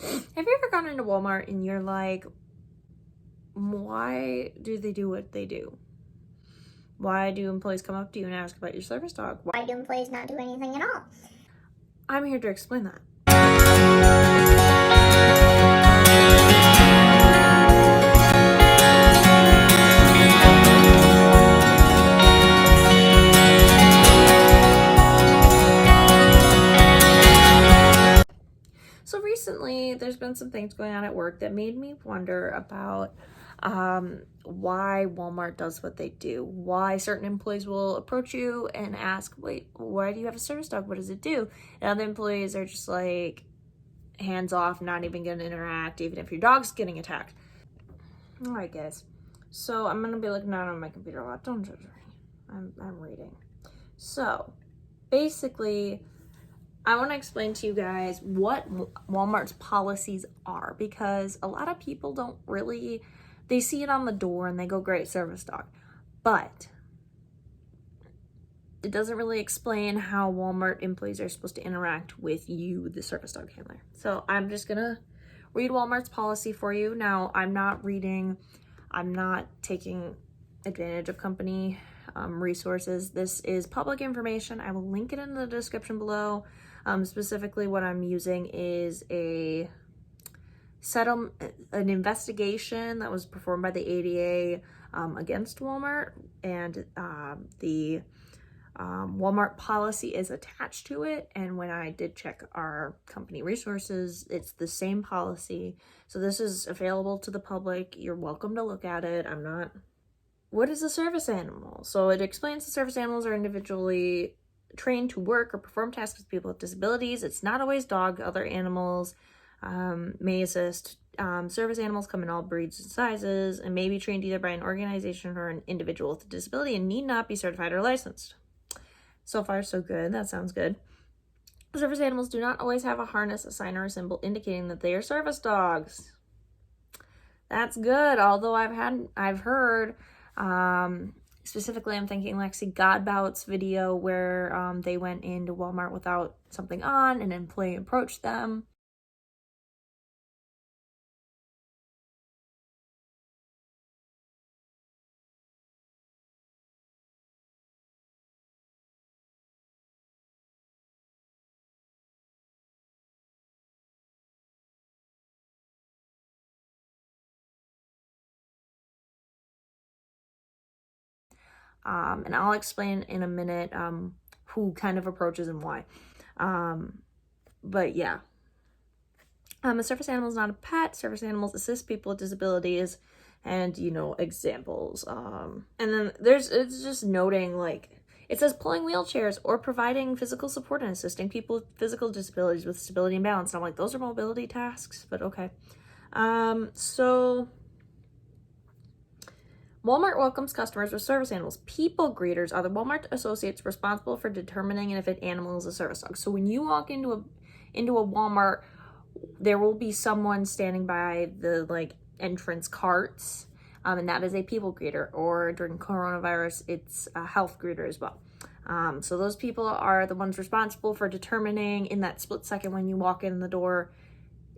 Have you ever gone into Walmart and you're like, why do they do what they do? Why do employees come up to you and ask about your service dog? Why do employees not do anything at all? I'm here to explain that. So recently, there's been some things going on at work that made me wonder about why Walmart does what they do, why certain employees will approach you and ask, wait, why do you have a service dog? What does it do? And other employees are just like hands off, not even going to interact, even if your dog's getting attacked. All right, guys. So I'm going to be looking down on my computer a lot. Don't judge me. I'm reading. So basically, I want to explain to you guys what Walmart's policies are, because a lot of people don't really, they see it on the door and they go, great, service dog. But it doesn't really explain how Walmart employees are supposed to interact with you, the service dog handler. So I'm just going to read Walmart's policy for you. Now, I'm not taking advantage of company resources. This is public information. I will link it in the description below. Specifically, what I'm using is an investigation that was performed by the ADA against Walmart, and the Walmart policy is attached to it. And when I did check our company resources, it's the same policy. So this is available to the public. You're welcome to look at it. What is a service animal? So it explains the service animals are individually trained to work or perform tasks with people with disabilities. It's not always dog. Other animals may assist. Service animals come in all breeds and sizes and may be trained either by an organization or an individual with a disability and need not be certified or licensed. So far, so good. That sounds good. Service animals do not always have a harness, a sign, or a symbol indicating that they are service dogs. That's good. Although I've heard, specifically, I'm thinking Lexi Godbout's video where they went into Walmart without something on, and an employee approached them. And I'll explain in a minute who kind of approaches and why. But yeah. A service animal is not a pet. Service animals assist people with disabilities, and examples. And then it's just noting, like, it says pulling wheelchairs or providing physical support and assisting people with physical disabilities with stability and balance. And I'm like, those are mobility tasks, but okay. So Walmart welcomes customers with service animals. People greeters are the Walmart associates responsible for determining if an animal is a service dog. So when you walk into a Walmart, there will be someone standing by the entrance carts, and that is a people greeter. Or during coronavirus, it's a health greeter as well. So those people are the ones responsible for determining in that split second when you walk in the door,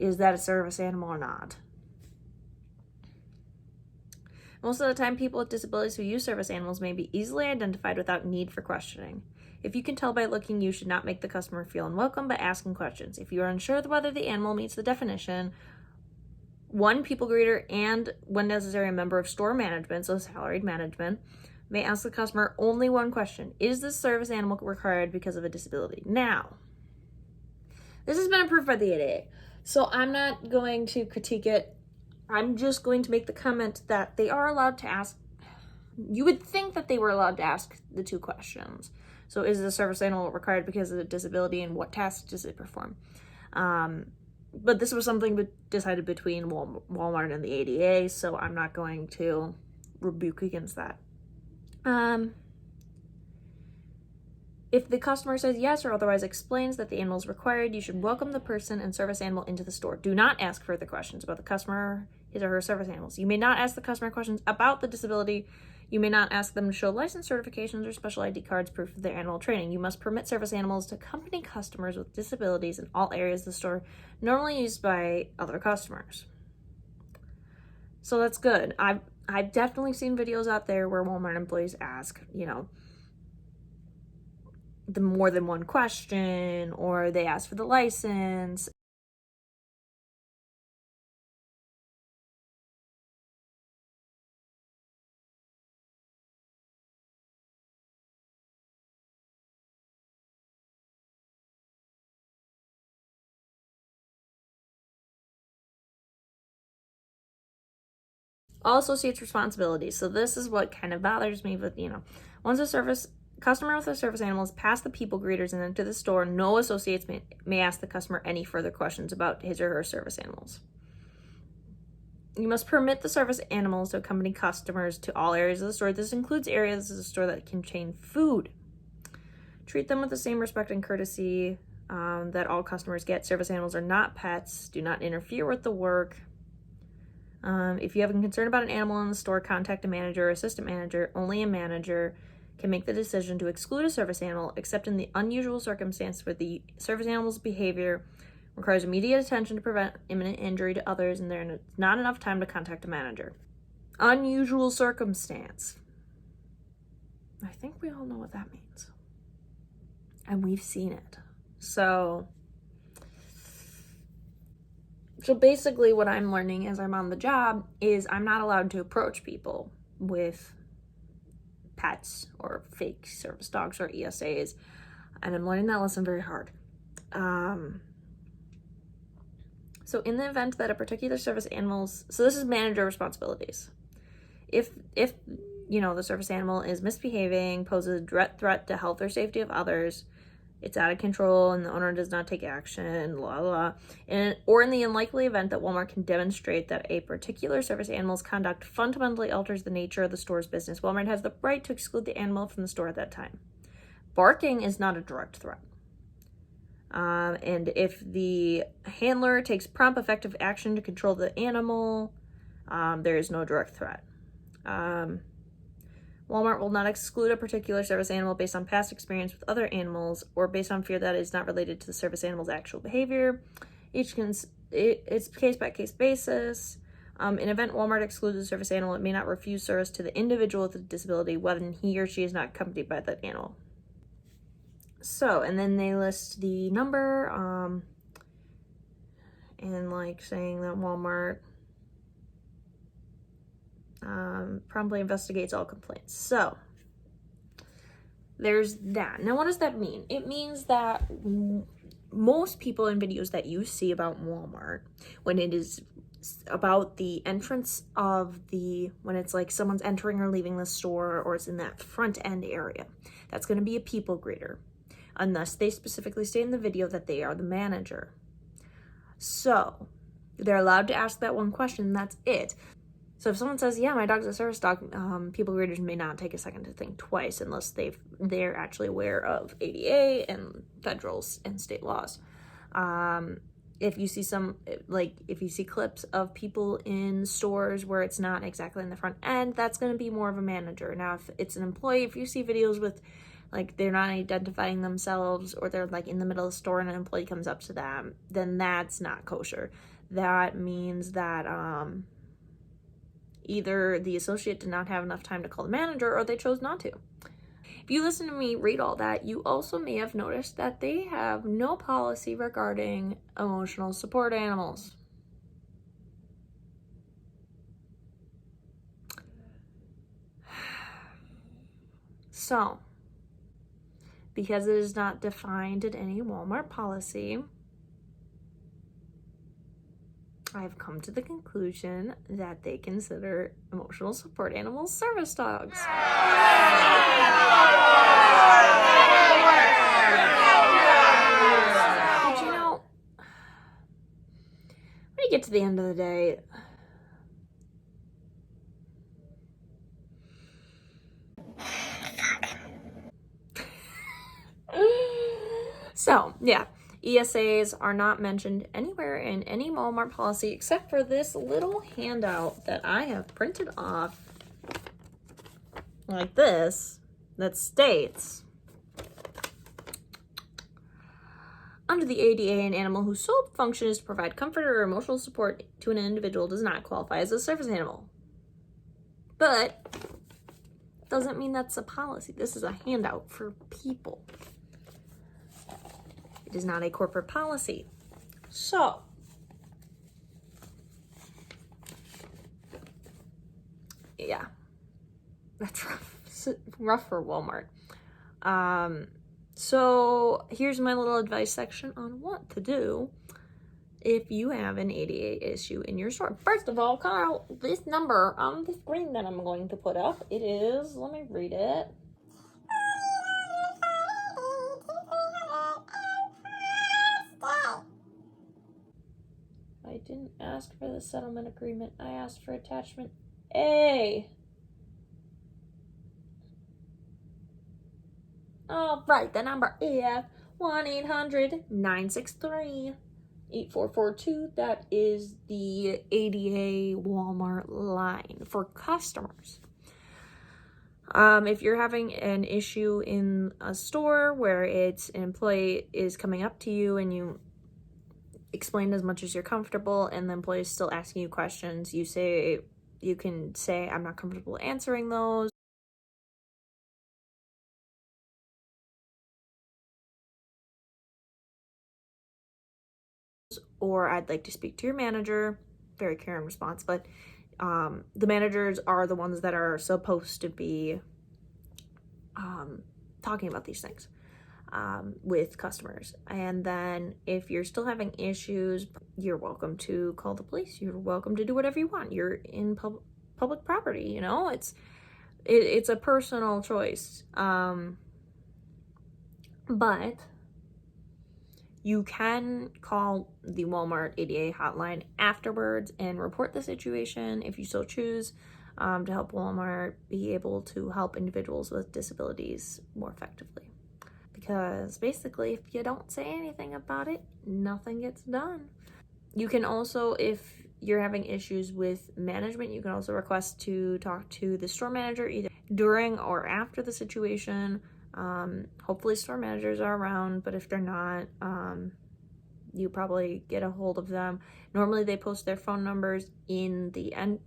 is that a service animal or not? Most of the time, people with disabilities who use service animals may be easily identified without need for questioning. If you can tell by looking, you should not make the customer feel unwelcome by asking questions. If you are unsure whether the animal meets the definition, one people greeter and, when necessary, a member of store management, so salaried management, may ask the customer only one question. Is this service animal required because of a disability? Now, this has been approved by the ADA, so I'm not going to critique it. I'm just going to make the comment that they are allowed to ask. You would think that they were allowed to ask the two questions. So is the service animal required because of a disability, and what tasks does it perform? But this was something decided between Walmart and the ADA, so I'm not going to rebuke against that. If the customer says yes or otherwise explains that the animal is required, you should welcome the person and service animal into the store. Do not ask further questions about the customer, his or her service animals. You may not ask the customer questions about the disability You may not ask them to show license certifications or special ID cards, proof of their animal training. You must permit service animals to accompany customers with disabilities in all areas of the store normally used by other customers. So that's good. I've definitely seen videos out there where Walmart employees ask, the more than one question, or they ask for the license. All associates' responsibilities. So this is what kind of bothers me, but once a customer with a service animal is past the people greeters and into the store, no associates may ask the customer any further questions about his or her service animals. You must permit the service animals to accompany customers to all areas of the store. This includes areas of the store that contain food. Treat them with the same respect and courtesy that all customers get. Service animals are not pets. Do not interfere with the work. If you have a concern about an animal in the store, contact a manager or assistant manager. Only a manager can make the decision to exclude a service animal, except in the unusual circumstance where the service animal's behavior requires immediate attention to prevent imminent injury to others and there's not enough time to contact a manager. Unusual circumstance. I think we all know what that means. And we've seen it. So basically what I'm learning as I'm on the job is I'm not allowed to approach people with pets or fake service dogs or ESAs. And I'm learning that lesson very hard. So in the event that a particular service animal's, so this is manager responsibilities. If the service animal is misbehaving, poses a direct threat to health or safety of others, it's out of control and the owner does not take action, or in the unlikely event that Walmart can demonstrate that a particular service animal's conduct fundamentally alters the nature of the store's business, Walmart has the right to exclude the animal from the store at that time. Barking is not a direct threat. And if the handler takes prompt, effective action to control the animal, there is no direct threat. Walmart will not exclude a particular service animal based on past experience with other animals or based on fear that it is not related to the service animal's actual behavior. It's case-by-case basis. In event Walmart excludes a service animal, it may not refuse service to the individual with a disability when he or she is not accompanied by that animal. So, and then they list the number, and saying that Walmart promptly investigates all complaints. So there's that. Now, what does that mean? It means that most people in videos that you see about Walmart, when it is about the entrance when it's like someone's entering or leaving the store, or it's in that front end area, that's going to be a people greeter, unless they specifically state in the video that they are the manager. So they're allowed to ask that one question, and that's it. So if someone says, yeah, my dog's a service dog, people greeters may not take a second to think twice unless they're actually aware of ADA and federal and state laws. If you see clips of people in stores where it's not exactly in the front end, that's going to be more of a manager. Now, if it's an employee, if you see videos with they're not identifying themselves, or they're in the middle of the store and an employee comes up to them, then that's not kosher. That means that either the associate did not have enough time to call the manager, or they chose not to. If you listen to me read all that, you also may have noticed that they have no policy regarding emotional support animals. So, because it is not defined in any Walmart policy, I've come to the conclusion that they consider emotional support animals service dogs. But when you get to the end of the day, so yeah, ESAs are not mentioned anywhere in any Walmart policy except for this little handout that I have printed off like this that states, under the ADA, an animal whose sole function is to provide comfort or emotional support to an individual does not qualify as a service animal. But doesn't mean that's a policy. This is a handout for people. It is not a corporate policy. So, yeah, that's rough. It's rough for Walmart. So here's my little advice section on what to do if you have an ADA issue in your store. First of all, Carl, this number on the screen that I'm going to put up, it is, let me read it. I didn't ask for the settlement agreement. I asked for attachment A. All right, the number is 1-800-963-8442. That is the ADA Walmart line for customers. If you're having an issue in a store where it's an employee is coming up to you and you explain as much as you're comfortable and the employee is still asking you questions, you can say, I'm not comfortable answering those. Or I'd like to speak to your manager. Very caring response, but the managers are the ones that are supposed to be talking about these things with customers. And then if you're still having issues, you're welcome to call the police. You're welcome to do whatever you want. You're in public property, you know? It's a personal choice. But you can call the Walmart ADA hotline afterwards and report the situation if you so choose, to help Walmart be able to help individuals with disabilities more effectively. Because basically, if you don't say anything about it, nothing gets done. You can also, if you're having issues with management, you can also request to talk to the store manager either during or after the situation. Hopefully store managers are around, but if they're not, you probably get a hold of them. Normally they post their phone numbers in the end,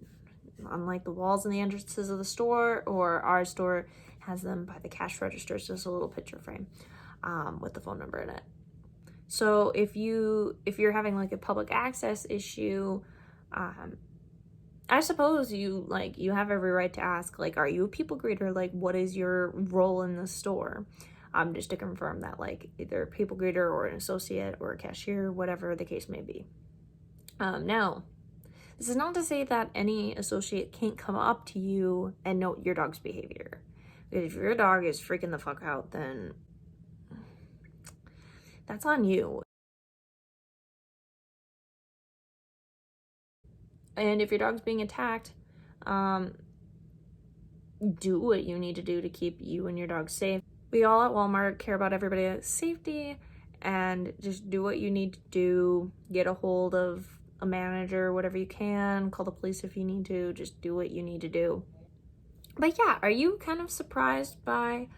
on like the walls and the entrances of the store, or our store has them by the cash registers, just a little picture frame with the phone number in it. So if you're having like a public access issue, I suppose you have every right to ask, like, are you a people greeter? Like, what is your role in the store? Just to confirm that, like, either a people greeter or an associate or a cashier, whatever the case may be. Now, this is not to say that any associate can't come up to you and note your dog's behavior. Because if your dog is freaking the fuck out, then that's on you. And if your dog's being attacked, do what you need to do to keep you and your dog safe. We all at Walmart care about everybody's safety, and just do what you need to do. Get a hold of a manager, whatever you can. Call the police if you need to. Just do what you need to do. But yeah, are you kind of surprised by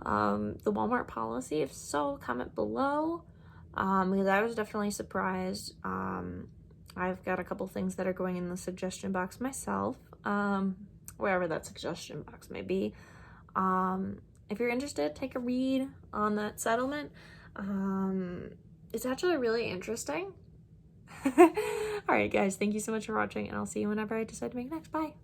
the Walmart policy? If so, comment below, because I was definitely surprised. I've got a couple things that are going in the suggestion box myself, wherever that suggestion box may be. If you're interested, take a read on that settlement. It's actually really interesting. All right, guys, thank you so much for watching, and I'll see you whenever I decide to make next. Bye.